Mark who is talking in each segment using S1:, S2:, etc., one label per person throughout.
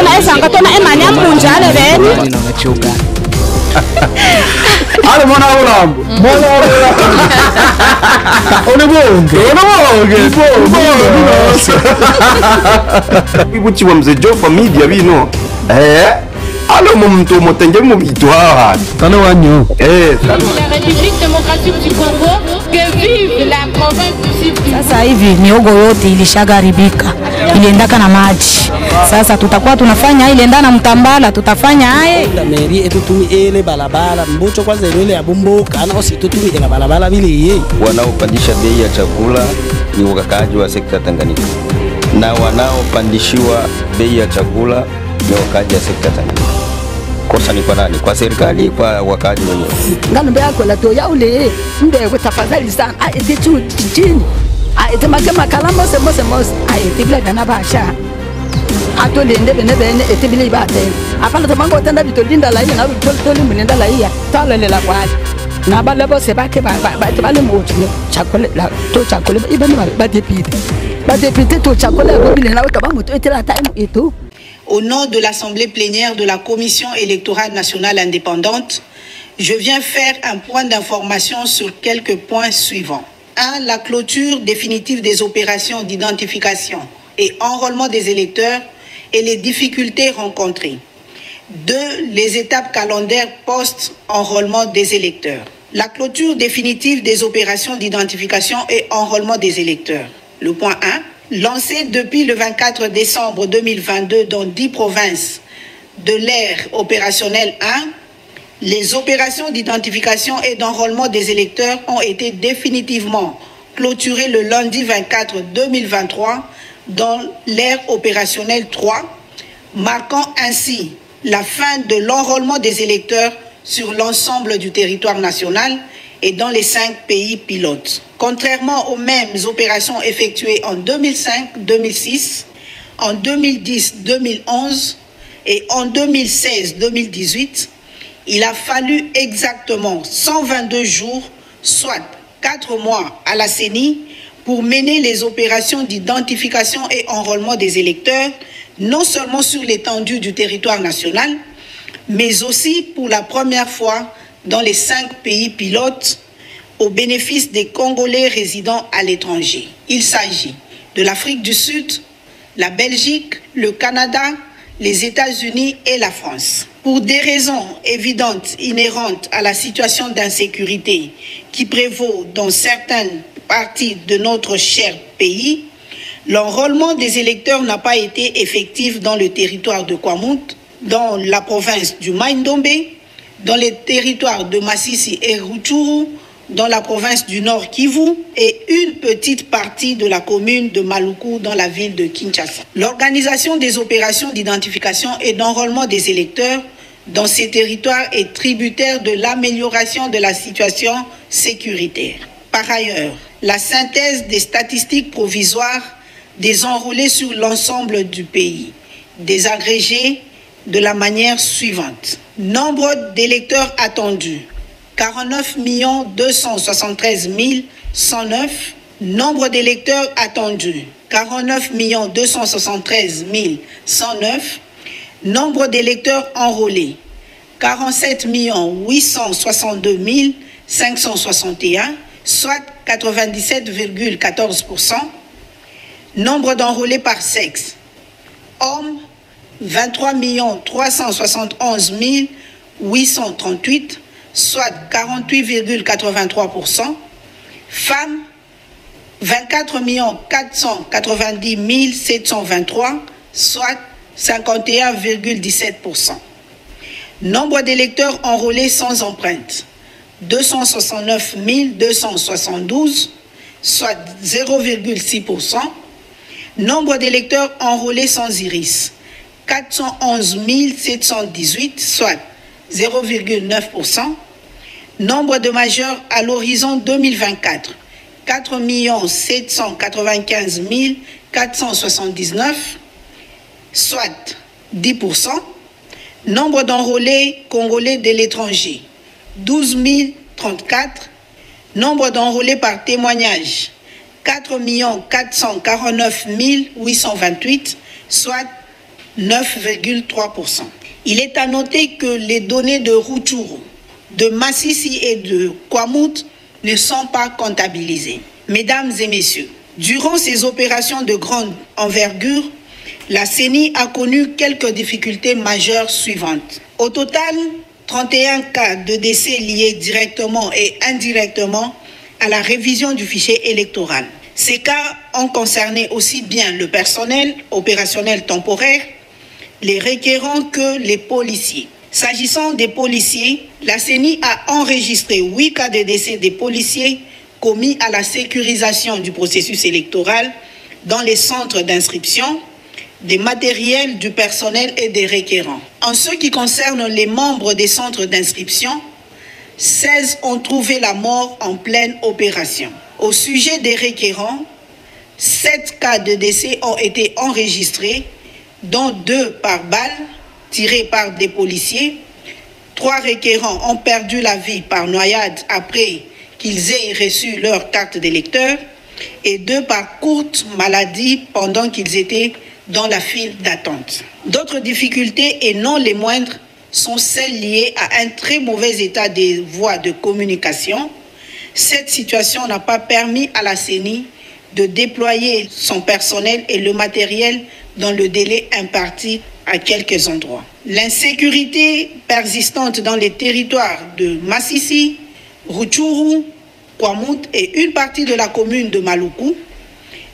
S1: na esanga tona emanya munjale bene.
S2: Ale mwana olambo. Mwana olambo. Onebonge.
S3: Ibuchi wa mzee Joe familia bino. Alors mon motenge mo bitwa.
S2: Kana wanyo.
S4: La République démocratique du Congo, que vive la province du Sud.
S1: Sasa hivi miogo yote ilishagaribika. Iliendaka na maji. Sasa tutakuwa tunafanya ile ndana mtambala tutafanya haye.
S5: La mairie etutumi ele balabala mbocho kwanza ile ya bumbuka na ositutumi ile balabala bile yeye.
S6: Wanaopandisha bei ya chakula ni wakaaji wa sekta Tanganyika. Na wanaopandishiwa bei ya chakula ni wakaaji wa sekta Tanganyika. Kosa ni kwa nani? Kwa serikali, kwa wakaaji wenyewe.
S7: Ngano yako la to ya ule ndio tafadhali sana eti tu chini. Eti makama kalamo semos eti bila kana basha. Ato lende bene eti bila ibate. Apana tamango tanda bitolinda la na bitoli mulinda la iya. Tala le la kwali. Na bale bo se ba ke ba bale mo chakole la to chakole ibani ba dépité. Ba dépité to chakole ba bile na ka ba mo to eti la time eto.
S8: Au nom de l'Assemblée plénière de la Commission électorale nationale indépendante, je viens faire un point d'information sur quelques points suivants. 1. La clôture définitive des opérations d'identification et enrôlement des électeurs et les difficultés rencontrées. 2. Les étapes calendaires post-enrôlement des électeurs. La clôture définitive des opérations d'identification et enrôlement des électeurs. Le point 1. Lancé depuis le 24 décembre 2022 dans 10 provinces de l'ère opérationnelle 1, les opérations d'identification et d'enrôlement des électeurs ont été définitivement clôturées le lundi 24 2023 dans l'ère opérationnelle 3, marquant ainsi la fin de l'enrôlement des électeurs sur l'ensemble du territoire national et dans les 5 pays pilotes. Contrairement aux mêmes opérations effectuées en 2005-2006, en 2010-2011 et en 2016-2018, il a fallu exactement 122 jours, soit 4 mois à la CENI, pour mener les opérations d'identification et enrôlement des électeurs, non seulement sur l'étendue du territoire national, mais aussi pour la première fois dans les 5 pays pilotes au bénéfice des Congolais résidant à l'étranger. Il s'agit de l'Afrique du Sud, la Belgique, le Canada, les États-Unis et la France. Pour des raisons évidentes inhérentes à la situation d'insécurité qui prévaut dans certaines parties de notre cher pays, l'enrôlement des électeurs n'a pas été effectif dans le territoire de Kwamut, dans la province du Maïndombe, dans les territoires de Massissi et Rutshuru, dans la province du Nord Kivu et une petite partie de la commune de Maluku dans la ville de Kinshasa. L'organisation des opérations d'identification et d'enrôlement des électeurs dans ces territoires est tributaire de l'amélioration de la situation sécuritaire. Par ailleurs, la synthèse des statistiques provisoires des enrôlés sur l'ensemble du pays, désagrégée de la manière suivante. Nombre d'électeurs attendus, 49 273 109. Nombre d'électeurs attendus, 49 273 109. Nombre d'électeurs enrôlés, 47 862 561, soit 97,14%. Nombre d'enrôlés par sexe, hommes, 23 371 838, soit 48,83%. Femmes, 24 490 723, soit 51,17%. Nombre d'électeurs enrôlés sans empreinte, 269 272, soit 0,6%. Nombre d'électeurs enrôlés sans iris, 411 718, soit 0,9%. Nombre de majeurs à l'horizon 2024, 4 795 479, soit 10%. Nombre d'enrôlés congolais de l'étranger, 12 034. Nombre d'enrôlés par témoignage, 4 449 828, soit 9,3%. Il est à noter que les données de Rutshuru, de Masisi et de Kwamut ne sont pas comptabilisées. Mesdames et messieurs, durant ces opérations de grande envergure, la CENI a connu quelques difficultés majeures suivantes. Au total, 31 cas de décès liés directement et indirectement à la révision du fichier électoral. Ces cas ont concerné aussi bien le personnel opérationnel temporaire, les requérants que les policiers. S'agissant des policiers, la CENI a enregistré 8 cas de décès des policiers commis à la sécurisation du processus électoral dans les centres d'inscription, des matériels, du personnel et des requérants. En ce qui concerne les membres des centres d'inscription, 16 ont trouvé la mort en pleine opération. Au sujet des requérants, 7 cas de décès ont été enregistrés, dont 2 par balle tirées par des policiers. 3 requérants ont perdu la vie par noyade après qu'ils aient reçu leur carte d'électeur et 2 par courte maladie pendant qu'ils étaient dans la file d'attente. D'autres difficultés, et non les moindres, sont celles liées à un très mauvais état des voies de communication. Cette situation n'a pas permis à la CENI de déployer son personnel et le matériel dans le délai imparti à quelques endroits. L'insécurité persistante dans les territoires de Masisi, Rutshuru, Kwamut et une partie de la commune de Maluku,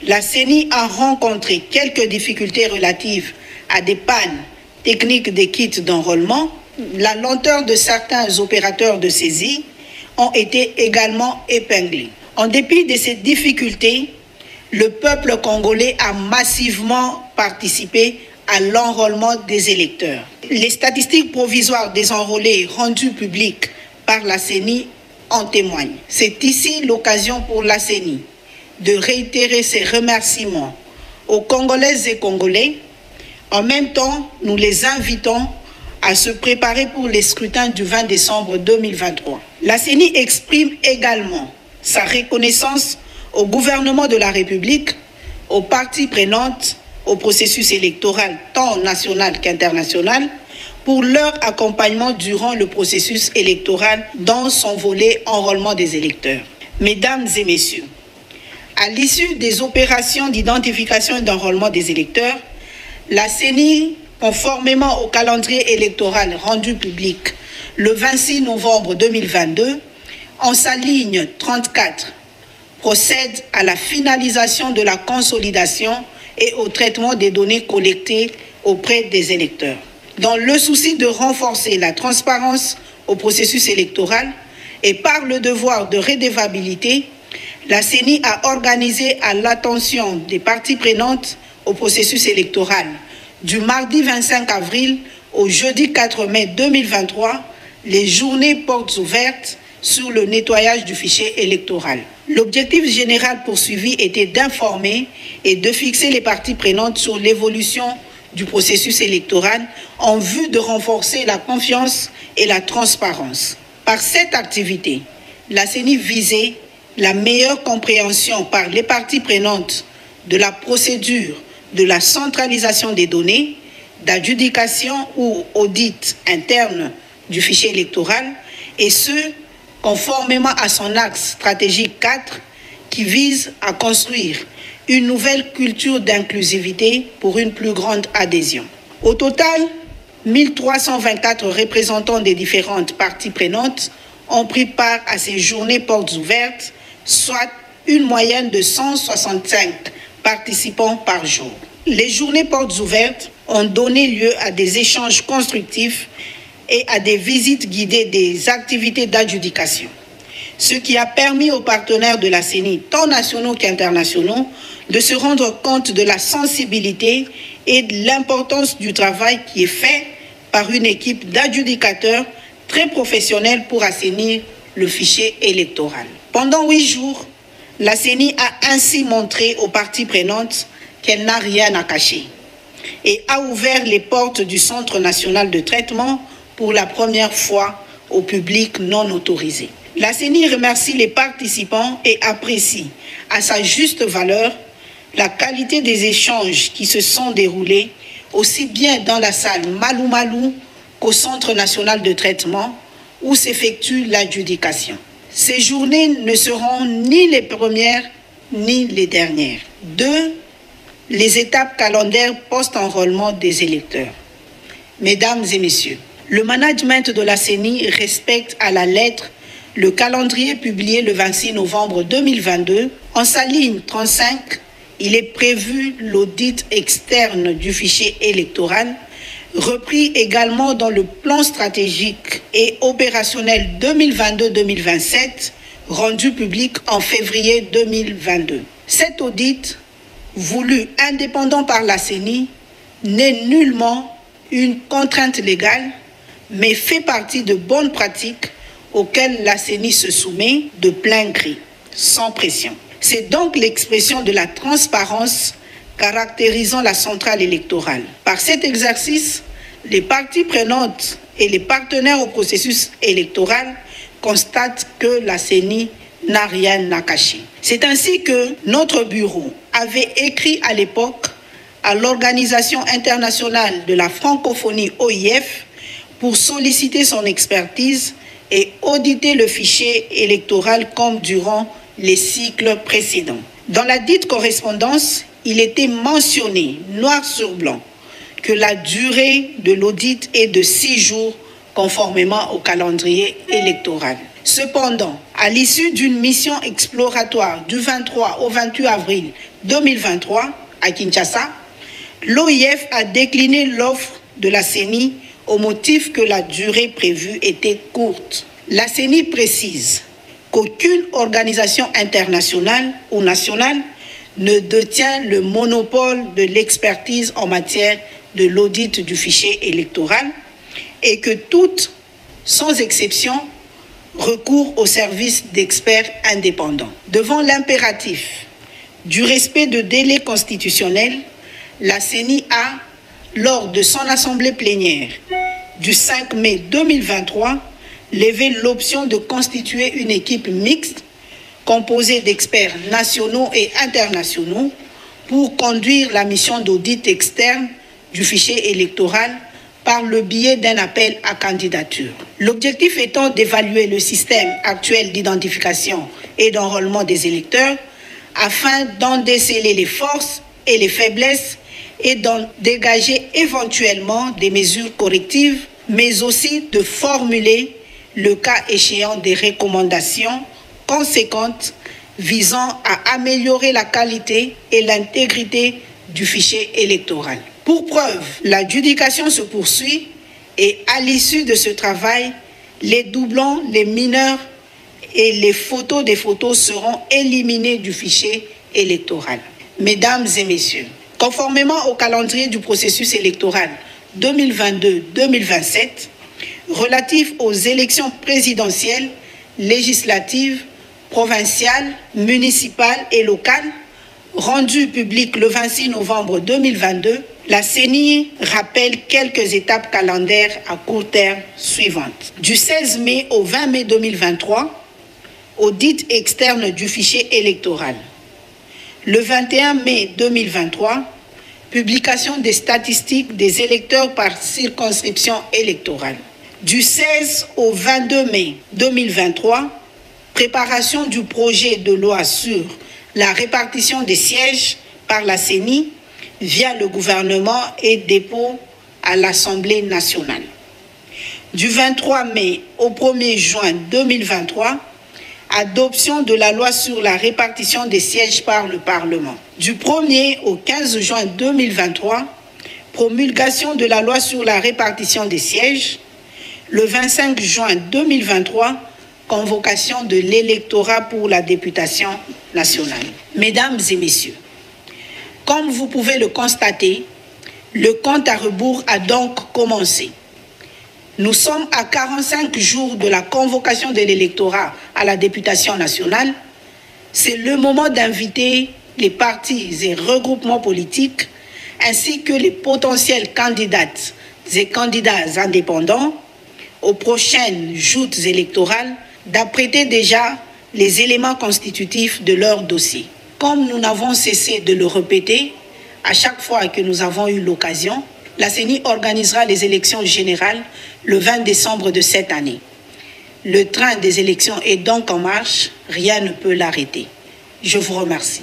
S8: la CENI a rencontré quelques difficultés relatives à des pannes techniques des kits d'enrôlement. La lenteur de certains opérateurs de saisie ont été également épinglés. En dépit de ces difficultés, le peuple congolais a massivement participé à l'enrôlement des électeurs. Les statistiques provisoires des enrôlés rendues publiques par la CENI en témoignent. C'est ici l'occasion pour la CENI de réitérer ses remerciements aux Congolaises et Congolais. En même temps, nous les invitons à se préparer pour les scrutins du 20 décembre 2023. La CENI exprime également sa reconnaissance au gouvernement de la République, aux parties prenantes au processus électoral tant national qu'international, pour leur accompagnement durant le processus électoral dans son volet enrôlement des électeurs. Mesdames et messieurs, à l'issue des opérations d'identification et d'enrôlement des électeurs, la CENI, conformément au calendrier électoral rendu public le 26 novembre 2022, en sa ligne 34, procède à la finalisation de la consolidation et au traitement des données collectées auprès des électeurs. Dans le souci de renforcer la transparence au processus électoral et par le devoir de redevabilité, la CENI a organisé à l'attention des parties prenantes au processus électoral du mardi 25 avril au jeudi 4 mai 2023 les journées portes ouvertes sur le nettoyage du fichier électoral. L'objectif général poursuivi était d'informer et de fixer les parties prenantes sur l'évolution du processus électoral en vue de renforcer la confiance et la transparence. Par cette activité, la CENI visait la meilleure compréhension par les parties prenantes de la procédure de la centralisation des données, d'adjudication ou audit interne du fichier électoral, et ce, conformément à son axe stratégique 4 qui vise à construire une nouvelle culture d'inclusivité pour une plus grande adhésion. Au total, 1324 représentants des différentes parties prenantes ont pris part à ces journées portes ouvertes, soit une moyenne de 165 participants par jour. Les journées portes ouvertes ont donné lieu à des échanges constructifs et à des visites guidées des activités d'adjudication, ce qui a permis aux partenaires de la CENI, tant nationaux qu'internationaux, de se rendre compte de la sensibilité et de l'importance du travail qui est fait par une équipe d'adjudicateurs très professionnels pour assainir le fichier électoral. Pendant 8 jours, la CENI a ainsi montré aux parties prenantes qu'elle n'a rien à cacher et a ouvert les portes du Centre national de traitement pour la première fois au public non autorisé. La CENI remercie les participants et apprécie à sa juste valeur la qualité des échanges qui se sont déroulés aussi bien dans la salle Malou Malou qu'au Centre national de traitement où s'effectue l'adjudication. Ces journées ne seront ni les premières ni les dernières. 2. Les étapes calendaires post-enrôlement des électeurs. Mesdames et messieurs, le management de la CENI respecte à la lettre le calendrier publié le 26 novembre 2022. En sa ligne 35, il est prévu l'audit externe du fichier électoral, repris également dans le plan stratégique et opérationnel 2022-2027, rendu public en février 2022. Cet audit, voulu indépendant par la CENI, n'est nullement une contrainte légale, mais fait partie de bonnes pratiques auxquelles la CENI se soumet de plein gré, sans pression. C'est donc l'expression de la transparence caractérisant la centrale électorale. Par cet exercice, les parties prenantes et les partenaires au processus électoral constatent que la CENI n'a rien à cacher. C'est ainsi que notre bureau avait écrit à l'époque à l'Organisation internationale de la francophonie OIF pour solliciter son expertise et auditer le fichier électoral comme durant les cycles précédents. Dans la dite correspondance, il était mentionné noir sur blanc que la durée de l'audit est de 6 jours conformément au calendrier électoral. Cependant, à l'issue d'une mission exploratoire du 23 au 28 avril 2023 à Kinshasa, l'OIF a décliné l'offre de la CENI au motif que la durée prévue était courte. La CENI précise qu'aucune organisation internationale ou nationale ne détient le monopole de l'expertise en matière de l'audit du fichier électoral et que toutes, sans exception, recourent au service d'experts indépendants. Devant l'impératif du respect de délais constitutionnels, la CENI a, lors de son assemblée plénière du 5 mai 2023, levé l'option de constituer une équipe mixte composée d'experts nationaux et internationaux pour conduire la mission d'audit externe du fichier électoral par le biais d'un appel à candidature. L'objectif étant d'évaluer le système actuel d'identification et d'enrôlement des électeurs afin d'en déceler les forces et les faiblesses et d'en dégager éventuellement des mesures correctives, mais aussi de formuler, le cas échéant, des recommandations conséquentes visant à améliorer la qualité et l'intégrité du fichier électoral. Pour preuve, l'adjudication se poursuit et à l'issue de ce travail, les doublons, les mineurs et les photos des photos seront éliminés du fichier électoral. Mesdames et messieurs, conformément au calendrier du processus électoral 2022-2027, relatif aux élections présidentielles, législatives, provinciales, municipales et locales, rendu public le 26 novembre 2022, la CENI rappelle quelques étapes calendaires à court terme suivantes. Du 16 mai au 20 mai 2023, audit externe du fichier électoral. Le 21 mai 2023, publication des statistiques des électeurs par circonscription électorale. Du 16 au 22 mai 2023, préparation du projet de loi sur la répartition des sièges par la CENI via le gouvernement et dépôt à l'Assemblée nationale. Du 23 mai au 1er juin 2023, adoption de la loi sur la répartition des sièges par le Parlement. Du 1er au 15 juin 2023, promulgation de la loi sur la répartition des sièges. Le 25 juin 2023, convocation de l'électorat pour la députation nationale. Mesdames et messieurs, comme vous pouvez le constater, le compte à rebours a donc commencé. Nous sommes à 45 jours de la convocation de l'électorat à la députation nationale. C'est le moment d'inviter les partis et regroupements politiques ainsi que les potentiels candidates et candidats indépendants aux prochaines joutes électorales d'apprêter déjà les éléments constitutifs de leur dossier. Comme nous n'avons cessé de le répéter à chaque fois que nous avons eu l'occasion, la CENI organisera les élections générales le 20 décembre de cette année. Le train des élections est donc en marche, rien ne peut l'arrêter. Je vous remercie.